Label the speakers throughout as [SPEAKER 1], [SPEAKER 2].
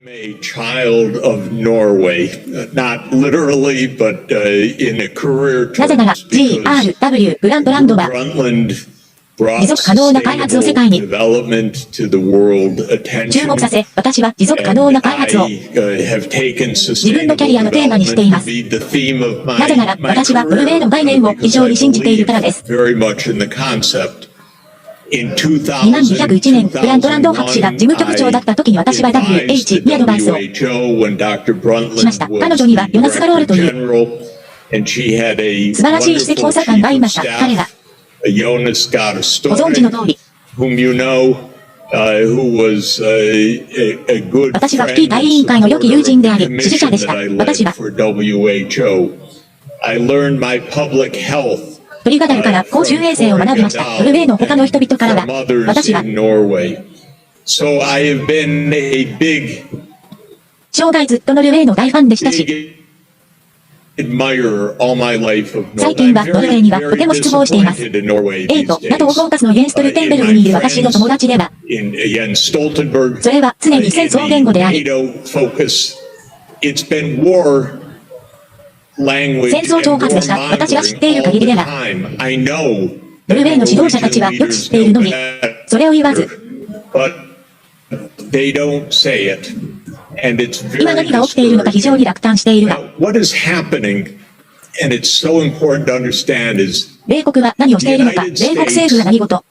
[SPEAKER 1] A child of Norway, not literally, but in a career
[SPEAKER 2] なぜなら GRW ブランドランドは持続可能な開発を世界に注目させ、私は持続可能な開発を自分のキャリアのテーマにしています。なぜなら私はノルウェーの概念を非常に信じているからです。2201年、ブランドランド博士が事務局長だった時に私は WH にアドバイスをしました。彼女にはヨナス・カロールという素晴らしい指摘補佐官がいました。彼がご存知の通り、私は危機対委員会の良き友人であり、支持者でした。私はトリガダルから公衆衛生を学びました。ノルウェーの他の人々からは、私は生涯ずっとノルウェーの大ファンでしたし、最近はノルウェーにはとても失望しています。NATO フォーカスのイェン・ストルテンベルグにいる私の友達では、それは常に戦争言語であり、戦争挑発でした。私が知っている限りでは、ノルウェーの指導者たちはよく知っているのに、それを言わず、今何が起きているのか非常に落胆しているが、米国は何をしているのか、米国政府が何事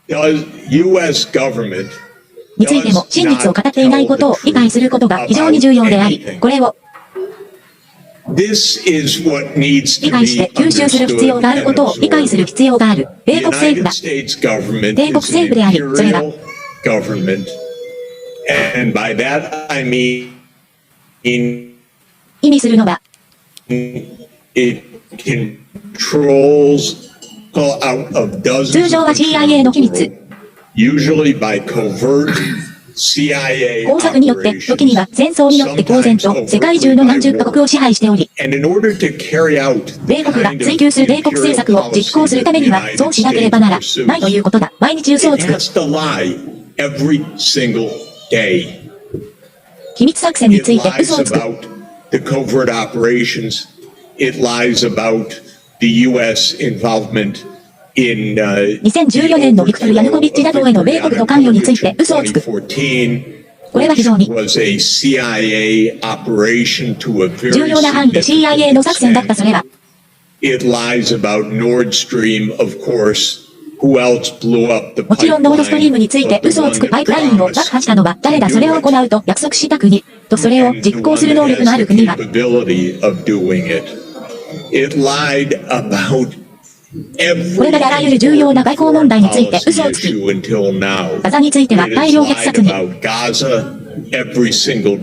[SPEAKER 2] についても真実を語っていないことを理解することが非常に重要であり、これを理解して吸収する必要があることを理解する必要がある。米国政府が米国政府であり、それが意味するのは通常は CIA の機密工作によって、時には戦争によって公然と世界中の何十カ国を支配しており、米国が追求する米国政策を実行するためには、そうしなければならないということだ。毎日嘘をつく。機密作戦について嘘をつく。2014年のビクトル・ヤヌコビッチなどへの米国の関与について嘘をつく。これは非常に重要な範囲で CIA の作戦だった。それはもちろんノードストリームについて嘘をつく。パイプラインを爆破したのは誰だ。それを行うと約束した国とそれを実行する能力のある国はこれまであらゆる重要な外交問題について嘘をつき、ガザについては大量虐殺に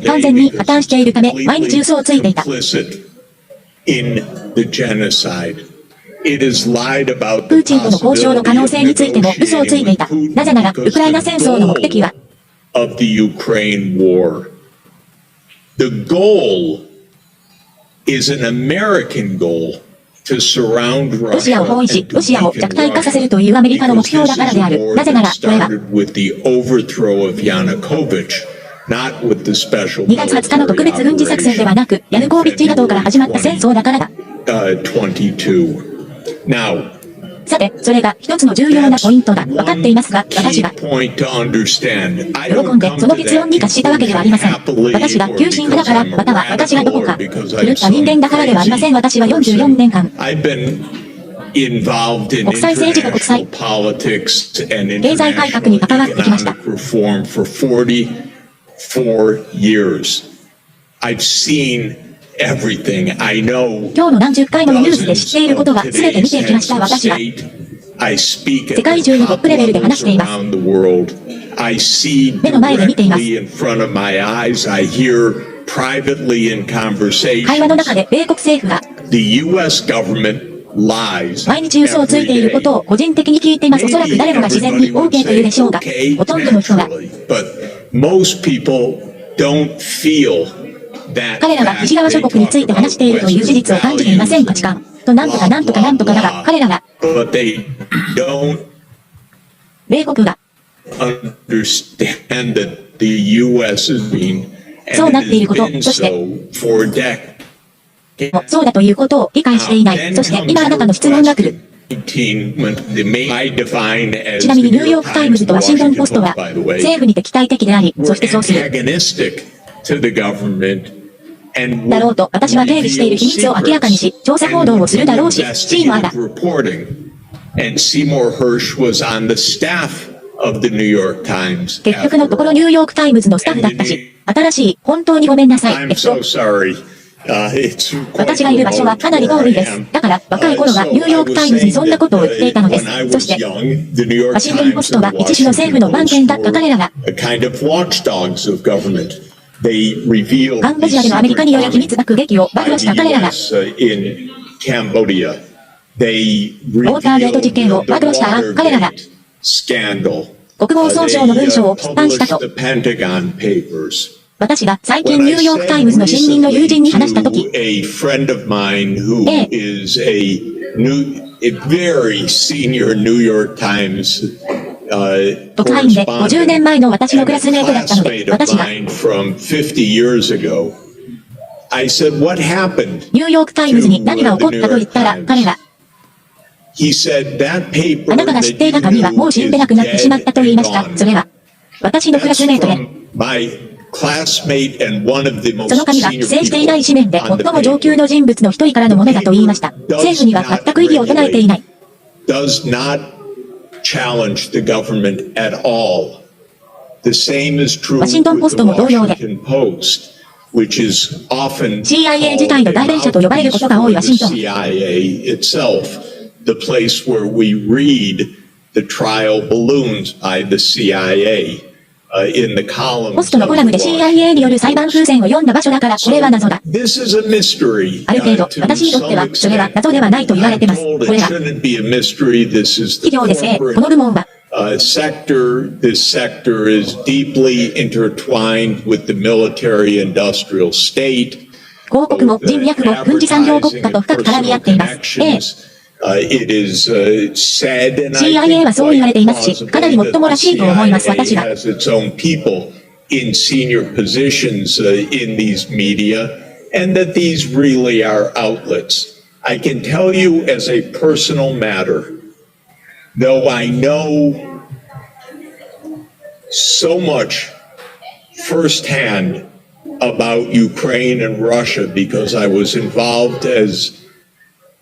[SPEAKER 2] 完全に破綻しているため毎日嘘をついていた。プーチンとの交渉の可能性についても嘘をついていた。なぜならウクライナ戦争の目的はロシアを包囲し、ロシアを弱体化させるというアメリカの目標だからである。なぜなら、これは2月20日の特別軍事作戦ではなく、ヤヌコービッチなどから始まった戦争だからだ。さて、それが一つの重要なポイントだ。分かっていますが、私が喜んでその結論に達したわけではありません。私が急進派だから、または私がどこか狂った人間だからではありません。私は44年間、国際政治と国際経済改革に関わってきました。今日の何十回ものニュースで知っていることは全て見てきました。私は世界中のトップレベルで話しています。目の前で見ています。会話の中で米国政府が毎日嘘をついていることを個人的に聞いています。おそらく誰もが自然に OK というでしょうが、ほとんどの人が彼らは西側諸国について話しているという事実を感じていません。価値観となんとかなんとかなんとかだが、彼らが米国がそうなっていること、そして、そうだということを理解していない。そして今あなたの質問が来る。ちなみにニューヨークタイムズとワシントンポストは政府に敵対的であり、そしてそうする。だろうと私は警備している秘密を明らかにし、調査報道をするだろうし、シーモアが。結局のところニューヨークタイムズのスタッフだったし、新しい、本当にごめんなさい。私がいる場所はかなり遠いです。だから若い頃はニューヨークタイムズにそんなことを言っていたのです。そして、ワシントンポストは一種の政府の番犬だった彼らが、カンボジアでのアメリカによる機密爆撃を暴露した彼らが、ウォーターゲート事件を暴露した彼らが、国防総省の文書を出版したと。私が最近ニューヨークタイムズの新任の友人に話したとき、特派員で50年前の私のクラスメートだったので、私が、ニューヨークタイムズに何が起こったと言ったら、彼が、あなたが知っていた紙はもう死んでなくなってしまったと言いました。それは、私のクラスメートで、その紙が不正していない紙面で最も上級の人物の一人からのものだと言いました。政府には全く異議を唱えていない。ワシントンポストも同様で、CIA 自体の代弁者と呼ばれることが多いワシントン。ポストのコラムで CIA による裁判風船を読んだ場所だから、これは謎だ。ある程度、私にとっては、それは謎ではないと言われてます。これは、企業です。この部門は、広告も人脈も軍事産業国家と深く絡み合っています。CIA はそう言われていますし、かなりもっともらしいと思います、私は。
[SPEAKER 1] I can tell you as a personal matter, though I know so much firsthand about Ukraine and Russia because I was involved as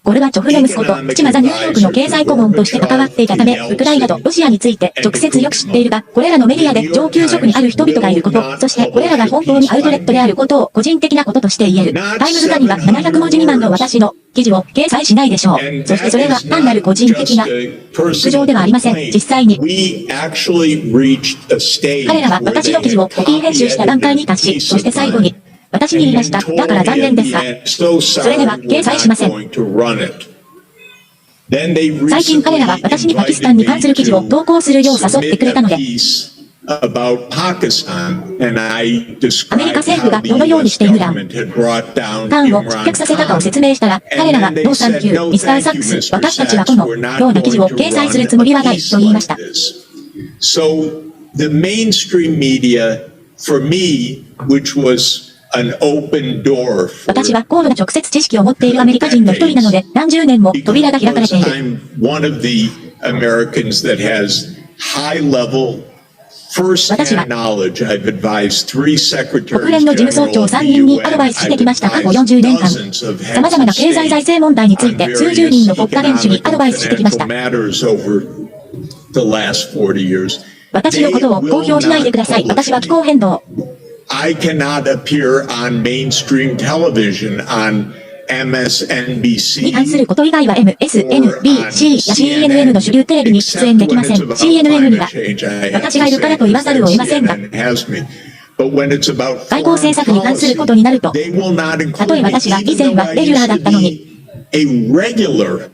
[SPEAKER 2] ゴルバチョフの息子と口まざニューヨークの経済顧問として関わっていたため、ウクライナとロシアについて直接よく知っているが、これらのメディアで上級職にある人々がいること、そしてこれらが本当にアウトレットであることを個人的なこととして言える。タイムズ化には700文字未満の私の記事を掲載しないでしょう。そしてそれは単なる個人的な苦情ではありません。実際に、彼らは私の記事をコピー編集した段階に達し、そして最後に、私に言いました。だから残念ですが、それでは掲載しません。最近彼らは私にパキスタンに関する記事を投稿するよう誘ってくれたので、アメリカ政府がどのようにしてイムラン、ターンを失脚させたかを説明したら、彼らがノーサンキュー、ミスターサックス、私たちはこのような記事を掲載するつもりはないと言いました。
[SPEAKER 1] So the mainstream media for me, which was私
[SPEAKER 2] は高度な直接知識を持っているアメリカ人の一人なので、何十年も扉が開かれている。私は国連の事務総長3人にアドバイスしてきました。過去40年間、様々な経済財政問題について数十人の国家元首にアドバイスしてきました。私のことを公表しないでください。私は気候変動。
[SPEAKER 1] I cannot appear on mainstream television on MSNBC
[SPEAKER 2] に関すること以外は MSNBC や CNN の主流テレビに出演できません。CNN には私がいるからと言わざるを得ませんが、外交政策に関することになると、たとえ私が以前はレギュラーだったのに、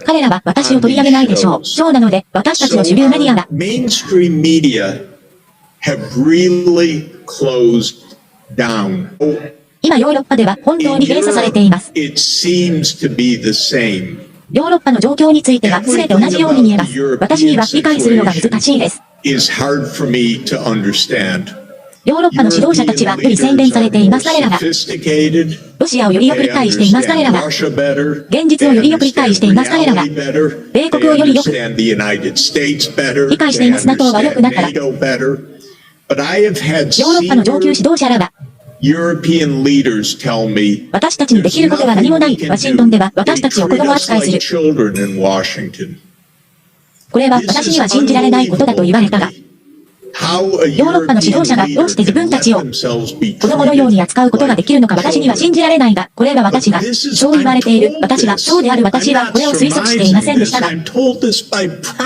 [SPEAKER 2] 彼らは私を取り上げないでしょう。そうなので、私たちの主流メディアが、今ヨーロッパでは本当に閉鎖されています。ヨーロッパの状況については全て同じように見えます。私には理解するのが難しいです。ヨーロッパの指導者たちはより洗練されています。彼らがロシアをよりよく理解しています。彼らが現実をよりよく理解しています。彼らが米国をよりよく理解しています。NATO はよくなったらヨーロッパの上級指導者らは私たちにできることは何もない。ワシントンでは私たちを子供扱いする。これは私には信じられないことだと言われたが、ヨーロッパの指導者がどうして自分たちを子供のように扱うことができるのか私には信じられないが、これは私がそう言われている。私はそうである。私はこれを推測していませんでしたが、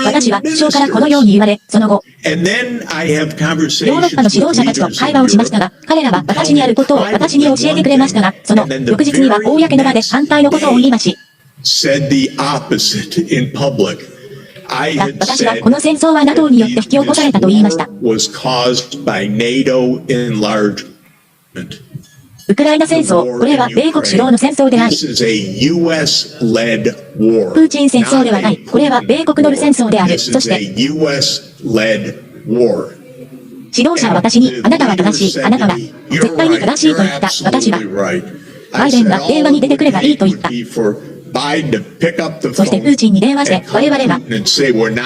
[SPEAKER 2] 私は首相からこのように言われ、その後、ヨーロッパの指導者たちと会話をしましたが、彼らは私にあることを私に教えてくれましたが、その翌日には公の場で反対のことを言いまし。私はこの戦争は NATO によって引き起こされたと言いました。ウクライナ戦争、これは米国主導の戦争であり、プーチン戦争ではない。これは米国の戦争である。そして、指導者は私に、あなたは正しい、あなたは絶対に正しいと言った。私は、バイデンが電話に出てくればいいと言った。そしてプーチンに電話して、我々は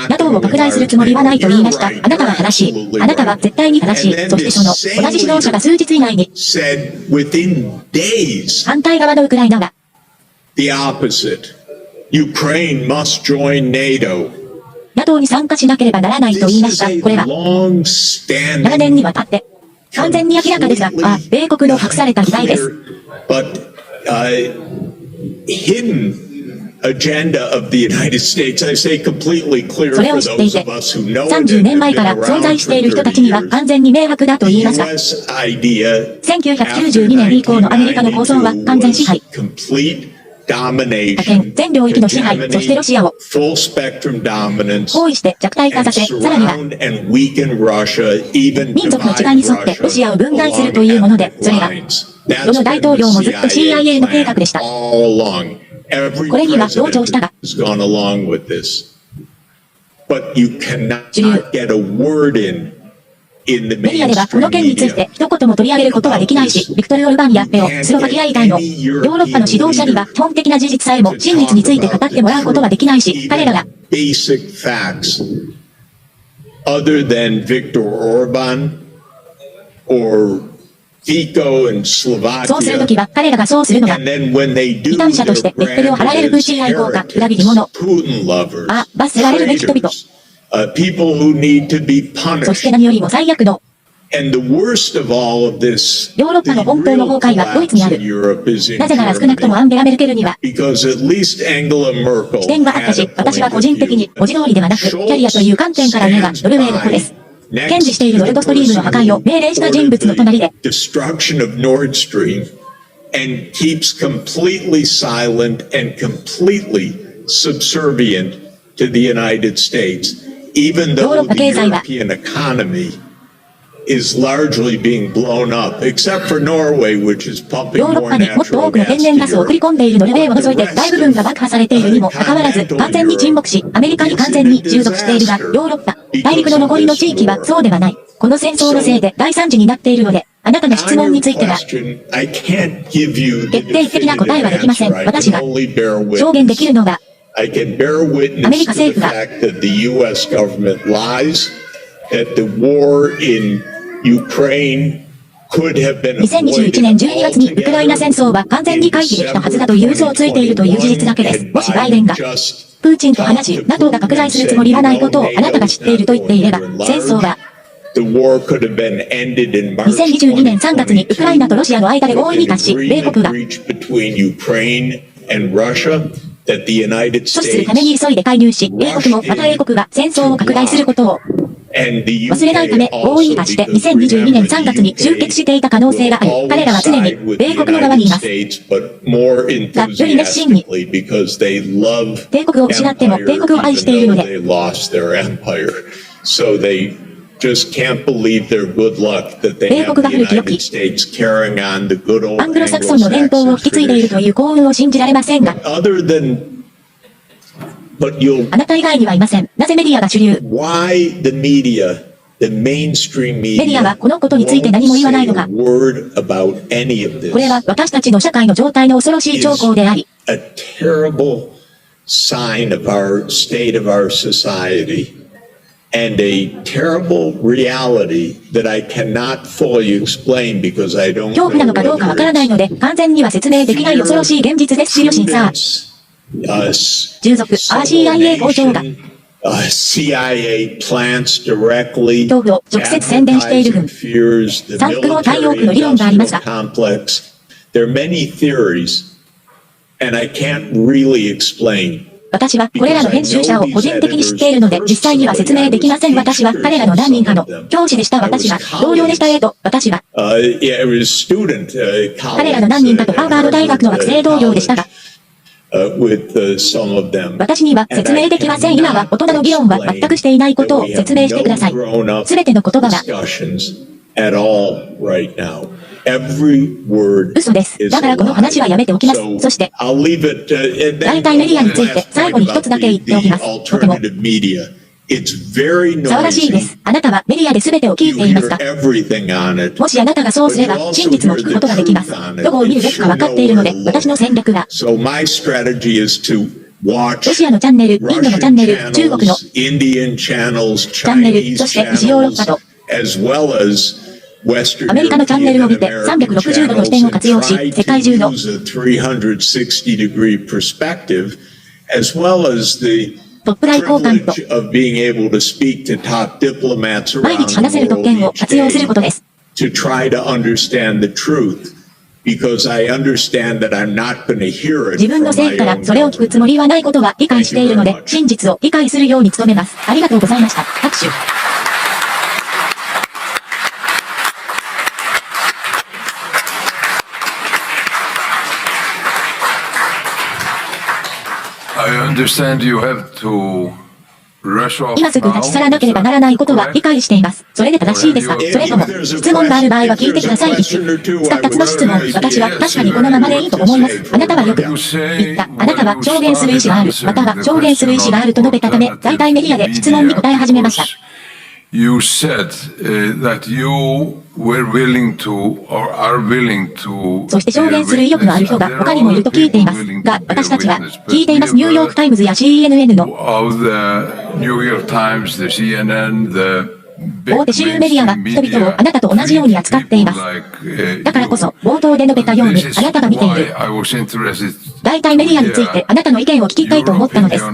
[SPEAKER 2] NATO を拡大するつもりはないと言いました。あなたは正しい。あなたは絶対に正しい。そしてその同じ指導者が数日以内に反対側のウクライナがNATO に参加しなければならないと言いました。これは長年にわたって完全に明らかですが、米国の隠された議題です。それを知っていて、30年前から存在している人たちには完全に迷惑だと言いました。1992年以降のアメリカの構想は完全支配。全領域の支配、そしてロシアを包囲して弱体化させ、さらには民族の違いに沿ってロシアを分断するというもので、それがどの大統領もずっと CIA の計画でした。これには同調したが、主流メディアではこの件について一言も取り上げることはできないし、ビクトル・オルバンやペオ、スロバキア以外のヨーロッパの指導者には基本的な事実さえも真実について語ってもらうことはできないし、彼らがそうするときは彼らがそうするのが異端者としてレッテルを貼られるプーチン愛好家、裏切り者、罰せられるべき人々、そして何よりも最悪のヨーロッパの本当の崩壊はドイツにある。なぜなら少なくともアンゲラ・メルケルには起点があったし、私は個人的に文字通りではなく、キャリアという観点から言えばノルウェーの子です。堅持しているノルドストリームの破壊を命令した人物の隣で、ヨーロッパ経済はヨーロッパにもっと多くの天然ガスを送り込んでいるノルウェーを除いて大部分が爆破されているにもかかわらず、完全に沈黙し、アメリカに完全に従属しているが、ヨーロッパ大陸の残りの地域はそうではない。この戦争のせいで大惨事になっているので、あなたの質問については決定的な答えはできません。私が証言できるのは、アメリカ政府が2021年12月にウクライナ戦争は完全に回避できたはずだという嘘をついているという事実だけです。もしバイデンがプーチンと話し、NATO が拡大するつもりはないことをあなたが知っていると言っていれば、戦争は2022年3月にウクライナとロシアの間で合意に達し、米国が阻止するために急いで介入し、米国もまた英国が戦争を拡大することを忘れないため合意に達して2022年3月に終結していた可能性があり、彼らは常に米国の側にいます。がより熱心に帝国を失っても帝国を愛しているので、米国が古き良きアングロサクソンの伝統を引き継いでいるという幸運を信じられませんが、あなた以外にはいません。なぜメディアが主流？
[SPEAKER 1] The mainstream
[SPEAKER 2] メディア
[SPEAKER 1] media
[SPEAKER 2] はこのことについて何も言わないのか。
[SPEAKER 1] won't say a word about any of this.
[SPEAKER 2] これは私たちの社会の状態の恐ろしい兆候であり、
[SPEAKER 1] A terrible sign of our state of our society and a terrible reality that I cannot fully explain because I don't
[SPEAKER 2] 恐怖なの
[SPEAKER 1] know
[SPEAKER 2] かどうかわからないので、完全には説明できない恐ろしい現実です。シリオシンさん。従属 RCIA 工場が
[SPEAKER 1] CIA plants directly
[SPEAKER 2] 恐怖を直接宣伝している軍。
[SPEAKER 1] fears, the
[SPEAKER 2] サックの太陽区の理論がありますが、
[SPEAKER 1] complex. There are many theories, and I can't really explain.
[SPEAKER 2] 私はこれらの編集者を個人的に知っているので、実際には説明できません。私は彼らの何人かの教師でした。私は同僚でした。私は
[SPEAKER 1] Yeah, it was student,
[SPEAKER 2] 彼らの何人かとハーバード大学の学生同僚でしたが、
[SPEAKER 1] with some of them.
[SPEAKER 2] 私には説明できません。今は大人の議論は全くしていないことを説明してください。すべての言葉が
[SPEAKER 1] Discussions at all right now. Every word
[SPEAKER 2] 嘘です。
[SPEAKER 1] is
[SPEAKER 2] だからこの
[SPEAKER 1] a
[SPEAKER 2] 話は
[SPEAKER 1] lie.
[SPEAKER 2] やめておきます。
[SPEAKER 1] So
[SPEAKER 2] そして、
[SPEAKER 1] I'll leave it. And
[SPEAKER 2] 大
[SPEAKER 1] then
[SPEAKER 2] 体メディアに
[SPEAKER 1] one
[SPEAKER 2] ついて
[SPEAKER 1] last
[SPEAKER 2] 最後
[SPEAKER 1] point
[SPEAKER 2] に一つ
[SPEAKER 1] about
[SPEAKER 2] だけ言っておきます。 とても
[SPEAKER 1] alternative media. It's very
[SPEAKER 2] 騒らしいで
[SPEAKER 1] noisy.
[SPEAKER 2] す。あなたはメディアで全てを聞
[SPEAKER 1] You
[SPEAKER 2] いています
[SPEAKER 1] hear
[SPEAKER 2] か？
[SPEAKER 1] everything on it.
[SPEAKER 2] もしあなたがそうすれば、真実も聞くことができます。どこを見るべきか分かっているので、私の戦略は、
[SPEAKER 1] So my strategy is to watch
[SPEAKER 2] ロシアのチャンネル、インドのチャンネル、中国の
[SPEAKER 1] Indian channels,
[SPEAKER 2] チャンネル、
[SPEAKER 1] Chinese
[SPEAKER 2] そして西ヨーロッパ
[SPEAKER 1] channels,
[SPEAKER 2] と、
[SPEAKER 1] as well as Western
[SPEAKER 2] アメリカのチャンネルを見て
[SPEAKER 1] European American
[SPEAKER 2] 360度の視点を活用し、
[SPEAKER 1] channels,
[SPEAKER 2] 世界中
[SPEAKER 1] and
[SPEAKER 2] の
[SPEAKER 1] try to use a 360-degree perspective, as well as the
[SPEAKER 2] トップ来交換と
[SPEAKER 1] privilege of being able to speak to top diplomats
[SPEAKER 2] 毎
[SPEAKER 1] around
[SPEAKER 2] 日話せる
[SPEAKER 1] the
[SPEAKER 2] 特権
[SPEAKER 1] world
[SPEAKER 2] を
[SPEAKER 1] each
[SPEAKER 2] 活用すること
[SPEAKER 1] day
[SPEAKER 2] です。
[SPEAKER 1] to try to understand the truth, because I understand that I'm not going to hear it
[SPEAKER 2] 自分の
[SPEAKER 1] from
[SPEAKER 2] 正
[SPEAKER 1] my
[SPEAKER 2] 義から
[SPEAKER 1] own
[SPEAKER 2] それを聞くつもりはないことは理解しているので、真実を理解するように努めます。ありがとうございました。拍手。
[SPEAKER 3] I understand you have to rush off
[SPEAKER 2] 今すぐ立ち去らなければならないことは理解しています。それで正しいですか？それとも、質問がある場合は聞いてください。1、2つの質問。私は確かにこのままでいいと思います。あなたはよく言った。あなたは証言する意思がある。または証言する意思があると述べたため、大体メディアで質問に答え始めました。
[SPEAKER 3] You said that you were willing to or are willing to
[SPEAKER 2] そして証言する意欲のある人が他にもいると聞いています。が、私たちは聞いています。ニューヨークタイムズや CNN の
[SPEAKER 3] of the New York Times, the CNN, the
[SPEAKER 2] 大手主流メディアは人々をあなたと同じように扱っています。だからこそ、冒頭で述べたようにあなたが見ている。大体メディアについてあなたの意見を聞きたいと思ったのです。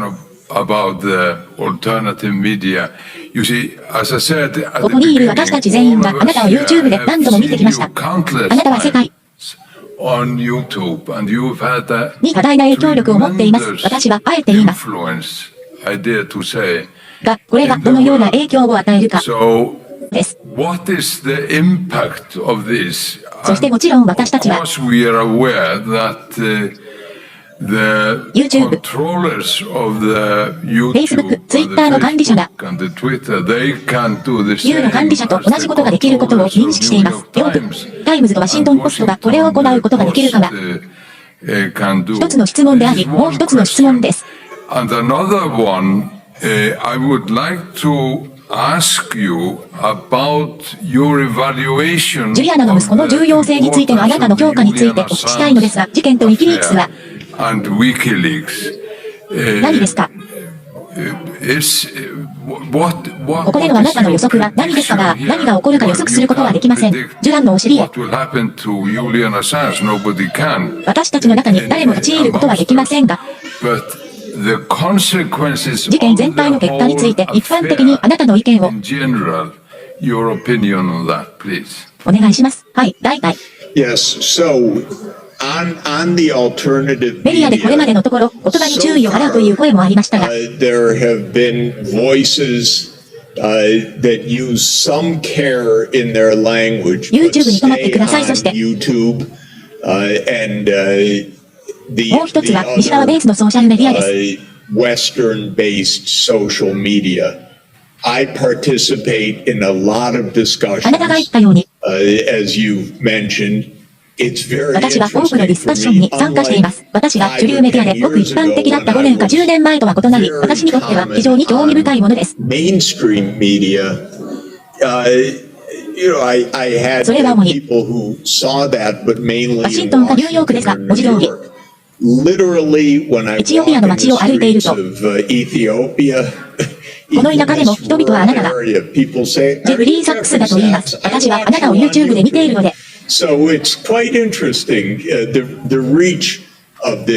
[SPEAKER 3] About the alternative media. You see, as I said, at
[SPEAKER 2] こ
[SPEAKER 3] the
[SPEAKER 2] こにいる
[SPEAKER 3] beginning,
[SPEAKER 2] 私たち全員があなたを YouTube で何度も見てきました。
[SPEAKER 3] countless
[SPEAKER 2] あなたは世界
[SPEAKER 3] on YouTube, and you've had a
[SPEAKER 2] に多大な影響力を持っています。
[SPEAKER 3] tremendous
[SPEAKER 2] 私はあえて言います。
[SPEAKER 3] influence, I dare to say.
[SPEAKER 2] が、これがどのような影響を与えるか
[SPEAKER 3] So,
[SPEAKER 2] です。
[SPEAKER 3] what is the impact of this?
[SPEAKER 2] そしてもちろん私たちは
[SPEAKER 3] Of course, we are aware that the
[SPEAKER 2] YouTube
[SPEAKER 3] controllers of the YouTube,
[SPEAKER 2] Facebook、Twitter の管理者が
[SPEAKER 3] and the Twitter, they can do the
[SPEAKER 2] ユーの
[SPEAKER 3] same
[SPEAKER 2] 管理者と
[SPEAKER 3] as
[SPEAKER 2] 同じことができることを認識しています。ヨーク、タイムズとワシントンポストがこれを行うことができるかは、一つの質問であり、もう一つの質問です。
[SPEAKER 3] And another one, I would like to ask you about your evaluation
[SPEAKER 2] ジュリアナの息子の重要性についてのあなたの評価についてお聞きしたいのですが、事件とウィキリークスは
[SPEAKER 3] and WikiLeaks.
[SPEAKER 2] 何ですか？ ここでのあなたの予測は何ですかが、何が起こるか予測することはできません。ジュランのお尻へ。
[SPEAKER 3] What will happen to Julian Assange? Nobody can.
[SPEAKER 2] 私たちの中に誰も立ち入ることはできませんが、
[SPEAKER 3] But the consequences
[SPEAKER 2] 事件全体の結果について一般的にあなたの意見を
[SPEAKER 3] in general, your opinion on that, please.
[SPEAKER 2] お願いします。はい、大体。
[SPEAKER 1] Yes, so on the alternative
[SPEAKER 2] メディアでこれまで
[SPEAKER 1] media,
[SPEAKER 2] のところ、言葉に注意を払うという声もありましたが、
[SPEAKER 1] there have been voices that use some care in their language, but
[SPEAKER 2] YouTube に止まってください。
[SPEAKER 1] stay
[SPEAKER 2] そして
[SPEAKER 1] on YouTube, and the
[SPEAKER 2] もう一つは西側ベースのソーシャルメディアです。
[SPEAKER 1] Western-based social media. I participate in a lot of
[SPEAKER 2] あなたが言っ
[SPEAKER 1] discussions,
[SPEAKER 2] たように、
[SPEAKER 1] as you've mentioned. It's very
[SPEAKER 2] 私は多くのディ
[SPEAKER 1] interesting
[SPEAKER 2] スカッ
[SPEAKER 1] for
[SPEAKER 2] ション
[SPEAKER 1] me.
[SPEAKER 2] に参加しています。私が主流メディアでごく一般的だった5年か10年前とは異なり、私にとっては非常に興味深いものです。
[SPEAKER 1] Mainstream media
[SPEAKER 2] それは主にワシントンかニューヨークですが、文字通りエチオピアの街を歩いていると、この田舎でも人々はあなたがジェフリー・サックスだと言います。私はあなたを YouTube で見ているので。こ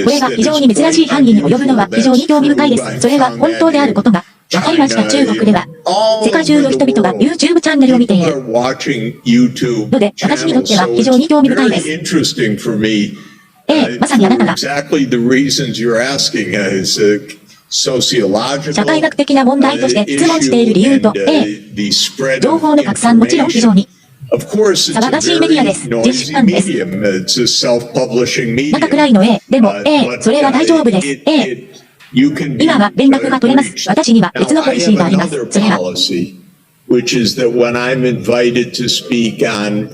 [SPEAKER 2] れが非常に珍しい範囲に及ぶのは非常に興味深いです。それは本当であることが分かりました。中国では世界中の人々が YouTube チャンネルを見ているので、私にとっては非常に興味深いです。まさにあなたが社会学的な問題として質問している理由と、情報の拡散もちろん非常に騒がしいメディアです。自主版です。中くらいのでも、それは大丈夫です。今は連絡が取れます。私には別のポリシーがあります。それはロ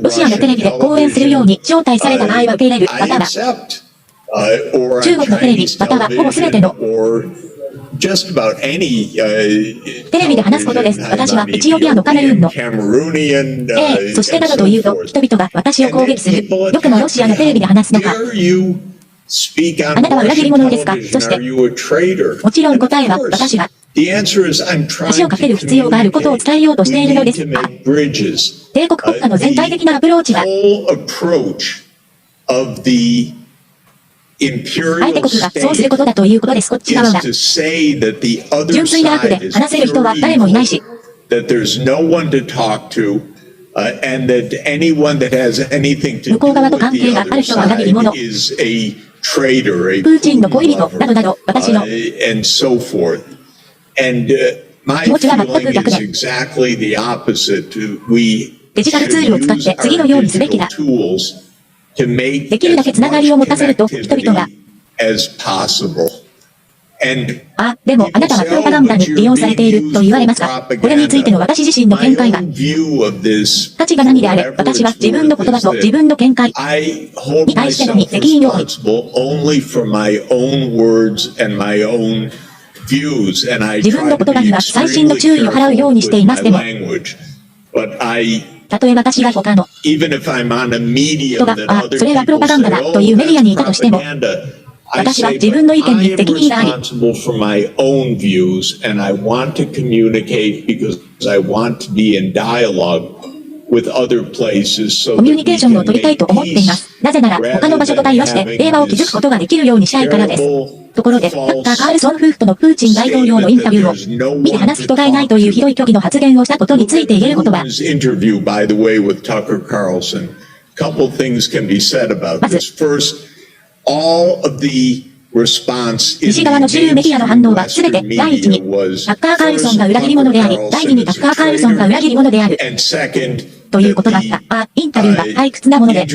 [SPEAKER 2] シアのテレビで講演するように招待された場合は受け入れる、または中国のテレビ、またはほぼ全てのテレビで話すことです。私はエチオピアのカメルーンのそしてなどというと、人々が私を攻撃する。よくもロシアのテレビで話すのか。あなたは裏切り者ですか。そしてもちろん答えは、私が足をかける必要があることを伝えようとしているのですが、帝国国家の全体的なアプローチが相手国がそうすることだということです。こっち側が純粋な悪で話せる人は誰もいないし、向こう側と関係がある人は裏切り者、プーチンの恋人などなど、私の気持ちは全く逆で、デジタルツールを使って次のようにすべきだ。できるだけつながりを持たせると人々が、でもあなたはプロパガンダに利用されていると言われますが、これについての私自身の見解が、価値が何であれ、私は自分の言葉と自分の見解に対してのみ責任を負い、自分の言葉には細心の注意を払うようにしています。でもたとえ私が他の人が、それはプロパガンダだというメディアにいたとしても、私は自分の意見に責任があり、コミュニケーションを取りたいと思っています。なぜなら他の場所と対話して平和を築くことができるようにしたいからです。ところで、タッカー・カールソン夫婦とのプーチン大統領のインタビューを見て話す人がいないというひどい虚偽の発言をしたことについて言えることは、まず、西側の主流メディアの反応はすべて第一にタッカー・カールソンが裏切り者であり、第二にタッカー・カールソンが裏切り者であるということだった。インタビューが退屈なもので、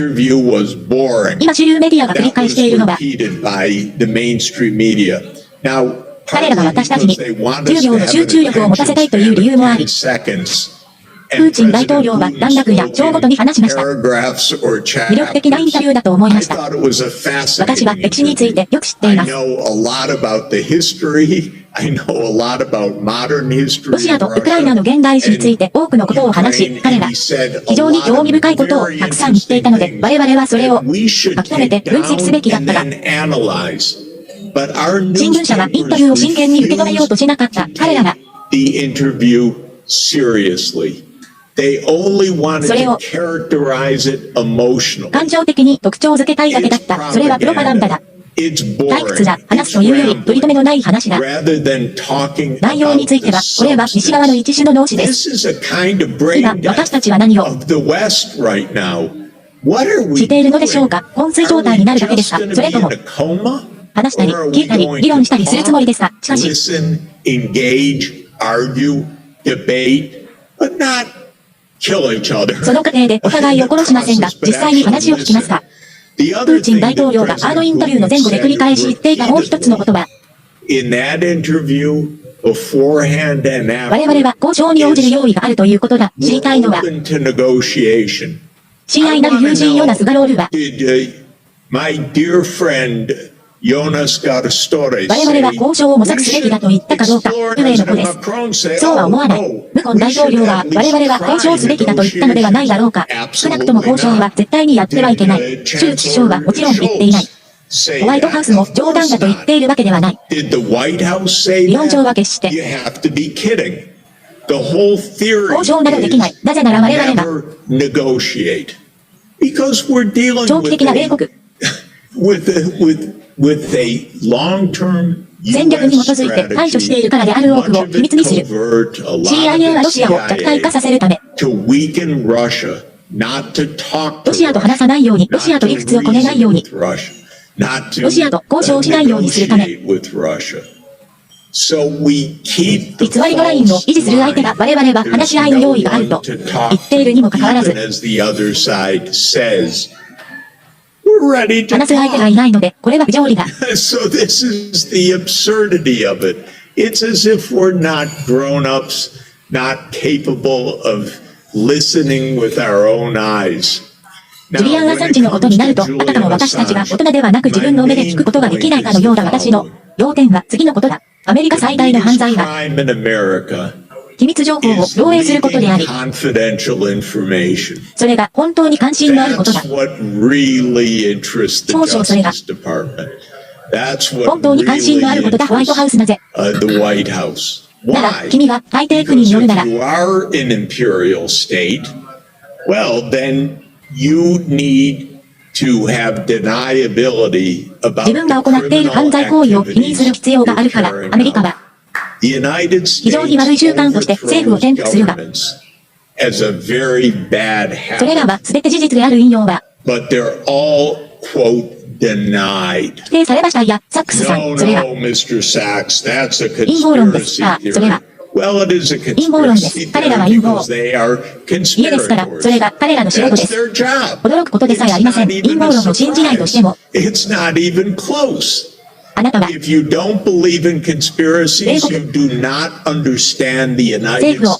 [SPEAKER 2] 今主流メディアが繰り返しているのは、彼らが私たちに10秒の集中力を持たせたいという理由もあり、プーチン大統領は段落や章ごとに話しました。魅力的なインタビューだと思いました。私は歴史についてよく知っています。ロシアとウクライナの現代史について多くのことを話し、彼は非常に興味深いことをたくさん言っていたので、我々はそれを書き留めて分析すべきだったが、新聞社はインタビューを真剣に受け止めようとしなかった。彼らがそれを感情的に特徴づけたいだけだった。それはプロパガンダだ。退屈だ。話すというより取り留めのない話だ。内容については、これは西側の一種の脳死です。今、私たちは何をしているのでしょうか。昏睡状態になるだけですか。それとも話したり、聞いたり、議論したりするつもりですか。しかし、その過程でお互いを殺しませんが、実際に話を聞きますか。プーチン大統領がインタビューの前後で繰り返し言っていたもう一つの言葉。我々は交渉に応じる用意があるということだ。知りたいのは、親愛なる友人ヨナス・ガロールは、
[SPEAKER 1] Jonas got a story.
[SPEAKER 2] 我々は交渉を模索すべきだと言ったかどうか、上の子です。そうは思わない。ムコン大統領は我々は交渉すべきだと言ったのではないだろうか。少なくとも交渉は絶対にやってはいけない。州首相はもちろん言っていない。ホワイトハウスも冗談だと言っているわけではない。理論上は決して。交渉などできない。なぜなら我々は長期的な米国戦略に基づいて対処しているからである多くを秘密にする。CIA はロシアを弱体化させるため、ロシアと話さないように、ロシアと理屈をこねないように、ロシアと交渉しないようにするため、偽りのラインを維持する相手が我々は話し合いの用意があると言っているにもかかわらず、話す相手がいないので、これは不条理だ。
[SPEAKER 1] So this is the absurdity of it. It's as if we're not grown-ups, not capable of listening with our own eyes.
[SPEAKER 2] ジュリアン・アサンジのことになると、あたかも私たちが大人ではなく自分の目で聞くことができないかのような私の要点は次のことだ。アメリカ最大の犯罪は、機密情報を漏洩することであり、それが本当に関心のあることだ。少々それが本当に関心のあることだ。ホワイトハウスなぜなら、君は大帝国によるなら、自分が行っている犯罪行為を否認する必要があるから、アメリカは非常に悪い習慣として政府を転覆するが、それらは全て事実である引用は否定されましたや、サックスさん、それは陰謀論です。ああ、それは陰謀論です。彼らは陰謀。家ですから、それが彼らの仕事です。驚くことでさえありません。陰謀論を信じないとしても、あなたは米国政府を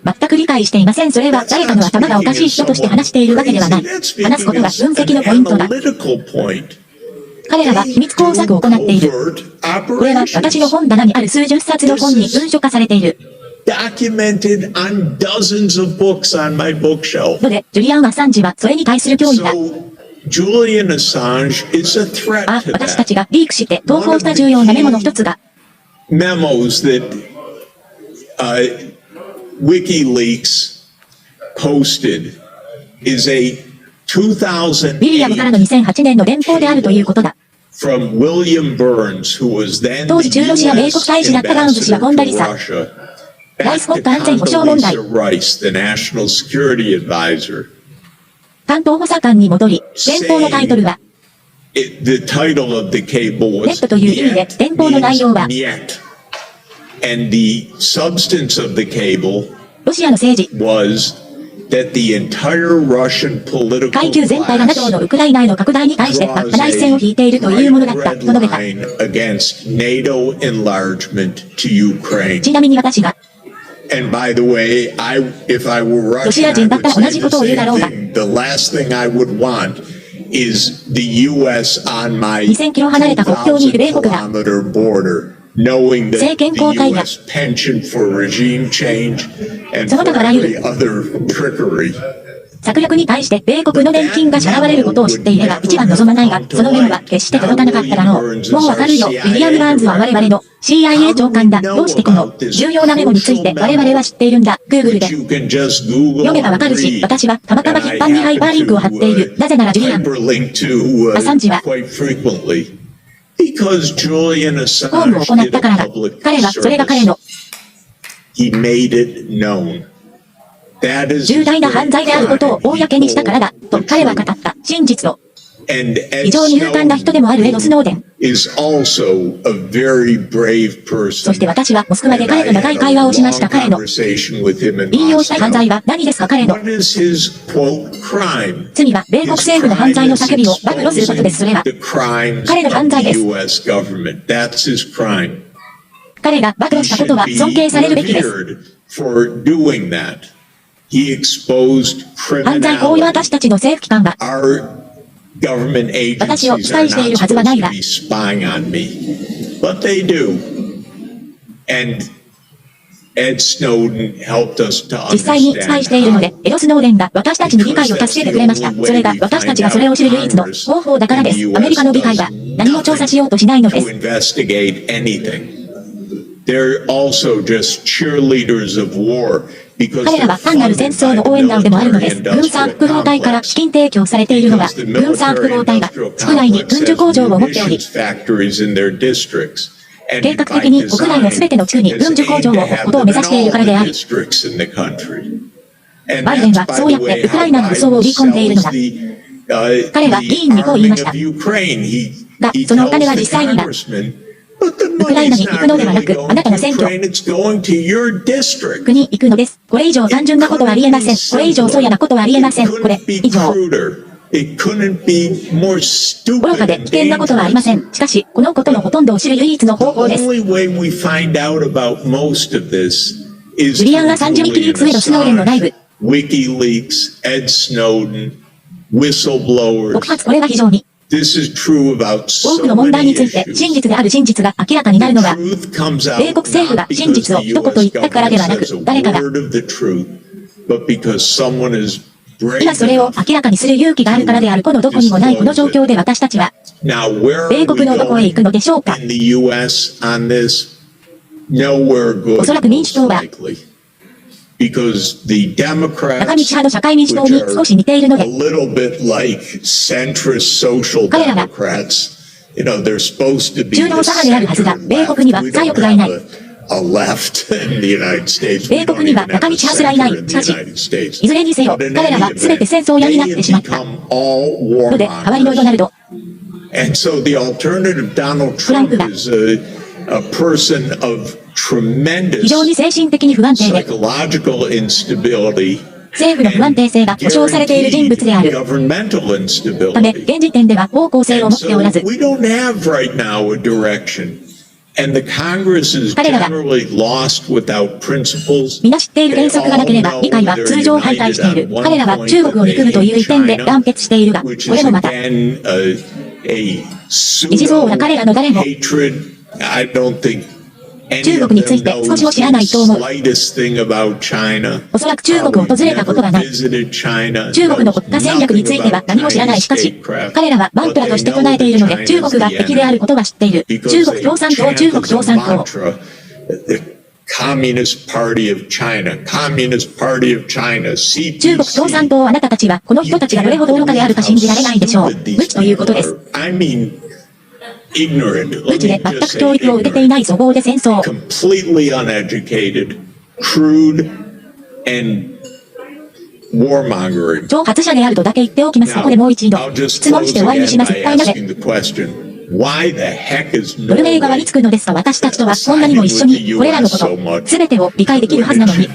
[SPEAKER 2] 全く理解していません。それは誰かの頭がおかしい人として話しているわけではない。話すことが分析のポイントだ。彼らは秘密工作を行っている。これは私の本棚にある数十冊の本に文書化されている。ので、ジュリアン・アサンジはそれに対する脅威だ。私たちがリークして投稿した重要なメモの一つが、
[SPEAKER 1] WikiLeaks posted is a 2008
[SPEAKER 2] ウィリアムからの2008年の電報であるということだ。
[SPEAKER 1] from William Burns, who was then
[SPEAKER 2] 当時中ロシア米国大使だったバーンズ氏は本田理沙、ライス国家安全保障問題、
[SPEAKER 1] Rice, the national security advisor.
[SPEAKER 2] 担当補佐官に戻り、電報のタイトルは、
[SPEAKER 1] The title of the cable
[SPEAKER 2] ネ
[SPEAKER 1] was
[SPEAKER 2] ットという意味で、電報の内容は、
[SPEAKER 1] And the substance of the cable
[SPEAKER 2] ロシアの政治、
[SPEAKER 1] was that the entire Russian political
[SPEAKER 2] 階級全体が NATO のウクライナへの拡大に対して真っ赤な一線を引いているというものだったと述べた。
[SPEAKER 1] against NATO enlargement to Ukraine.
[SPEAKER 2] ちなみに私が
[SPEAKER 1] And by the way, if I were
[SPEAKER 2] ロシ
[SPEAKER 1] Russian,
[SPEAKER 2] ア
[SPEAKER 1] I
[SPEAKER 2] 人だった
[SPEAKER 1] would
[SPEAKER 2] ら同
[SPEAKER 1] say
[SPEAKER 2] じ
[SPEAKER 1] the
[SPEAKER 2] ことを言うだろう
[SPEAKER 1] same
[SPEAKER 2] が、
[SPEAKER 1] thing. The last thing I would want is the U.S. on my
[SPEAKER 2] 2000キロ離れた国境にいる米国が
[SPEAKER 1] 2,000-kilometer border, knowing that
[SPEAKER 2] 政権交代
[SPEAKER 1] the
[SPEAKER 2] が
[SPEAKER 1] U.S. penchant for regime change and
[SPEAKER 2] その他
[SPEAKER 1] for
[SPEAKER 2] あらゆる
[SPEAKER 1] every other trickery.
[SPEAKER 2] 策略に対して米国の年金が支払われることを知っていれば一番望まないが、そのメモは決して届かなかっただろう。もうわかるよ。ウィリアム・バーンズは我々の CIA 長官だ。どうしてこの重要なメモについて我々は知っているんだ。Google で読めばわかるし、私はたまたま頻繁にハイパーリンクを貼っている。なぜならジュリアン・アサンジは公務を行ったからだ。彼はそれが彼の重大な犯罪であることを公にしたからだ、と彼は語った。真実を。非常に勇敢な人でもあるエド・スノーデン。そして私はモスクワで彼と長い会話をしました。彼の引用したい犯罪は何ですか？彼の罪は米国政府の犯罪の叫びを暴露することです。それは彼の犯罪です。彼が暴露したことは尊敬されるべきです。犯罪行為は私たちの政府機関は
[SPEAKER 1] government
[SPEAKER 2] 私を
[SPEAKER 1] agencies
[SPEAKER 2] 期
[SPEAKER 1] are
[SPEAKER 2] 待してい
[SPEAKER 1] not
[SPEAKER 2] るはずはない
[SPEAKER 1] supposed
[SPEAKER 2] が
[SPEAKER 1] to be spying on me, but they do. And Ed Snowden helped us to
[SPEAKER 2] 実際にスパイ
[SPEAKER 1] understand
[SPEAKER 2] しているので
[SPEAKER 1] how.
[SPEAKER 2] エド・スノーデンが私たちに理解を助けてくれました。それが私たちがそれを知る唯一の方法だからです。アメリカの議会は何も調査しようとしないので
[SPEAKER 1] to
[SPEAKER 2] す。
[SPEAKER 1] investigate anything. They're also just cheerleaders of war because
[SPEAKER 2] 彼ら
[SPEAKER 1] they're
[SPEAKER 2] は単なる戦
[SPEAKER 1] funded
[SPEAKER 2] 争
[SPEAKER 1] by
[SPEAKER 2] の
[SPEAKER 1] the
[SPEAKER 2] 応援団でもあるのです。軍
[SPEAKER 1] military
[SPEAKER 2] 産
[SPEAKER 1] industrial
[SPEAKER 2] 複合体から
[SPEAKER 1] complex.
[SPEAKER 2] 資金提供されているのは、軍産複合体が国内に軍需工場を持っており、
[SPEAKER 1] factories in their districts.
[SPEAKER 2] 計画的に国内のすべての地区に軍需工場を置くことを目指しているからであり、バイデンはそうやってウクライナの武装を売り込んでいるのだ。彼は議員にこう言いました。が、そのお金は実際には、ウクライナに行くのではなく、あなたの選挙区に行くのです。これ以上単純なことはありえません。これ以上粗野なことはありえません。これ以上。愚かで危険なことはありません。しかし、このことのほとんどを知る唯一の方法です。ジュリアン・アサンジ・ウィキリークス・ウェド・スノーデンの内部。告発、これは非常に。多くの問題について真実である真実が明らかになるのが、米国政府が真実を一言言ったからではなく、誰かが、今それを明らかにする勇気があるからである。このどこにもないこの状況で私たちは、米国のどこへ行くのでしょうか。おそらく民主党は、中道派の社会民主党に少し似ているので、彼らは、中道左派であるはずが、米国には左翼がいない。米国には中道派すらいない。しかし、いずれにせよ、彼らは全て戦争屋になってしまった。ので、代わりのドナルド、トランプは、非常に精神的に不安定で、政府の不安定性が保障されている人物である。ため、現時点では方向性を持っておらず、彼らが皆知っている原則がなければ議会は通常敗退している。彼らは中国を憎むという意見で団結しているが、これもまた、一像は彼らの誰も、中国について少しも知らないと思う。おそらく中国を訪れたことがない。中国の国家戦略については何も知らない。しかし、彼らはマントラとして唱えているので、中国が敵であることは知っている。中国共産党、中国共産党。中国共産党、あなたたちはこの人たちがどれほど愚かであるか信じられないでしょう。無知ということです。無知で全く教育を受けていない粗暴で戦争。挑発者であるとだけ言っておきます。ここでもう一度質問して終わりにします。一体なぜノルウェー側につくのですか。私たちとはこんなにも一緒にこれらのこと全てを理解できるはずなのに。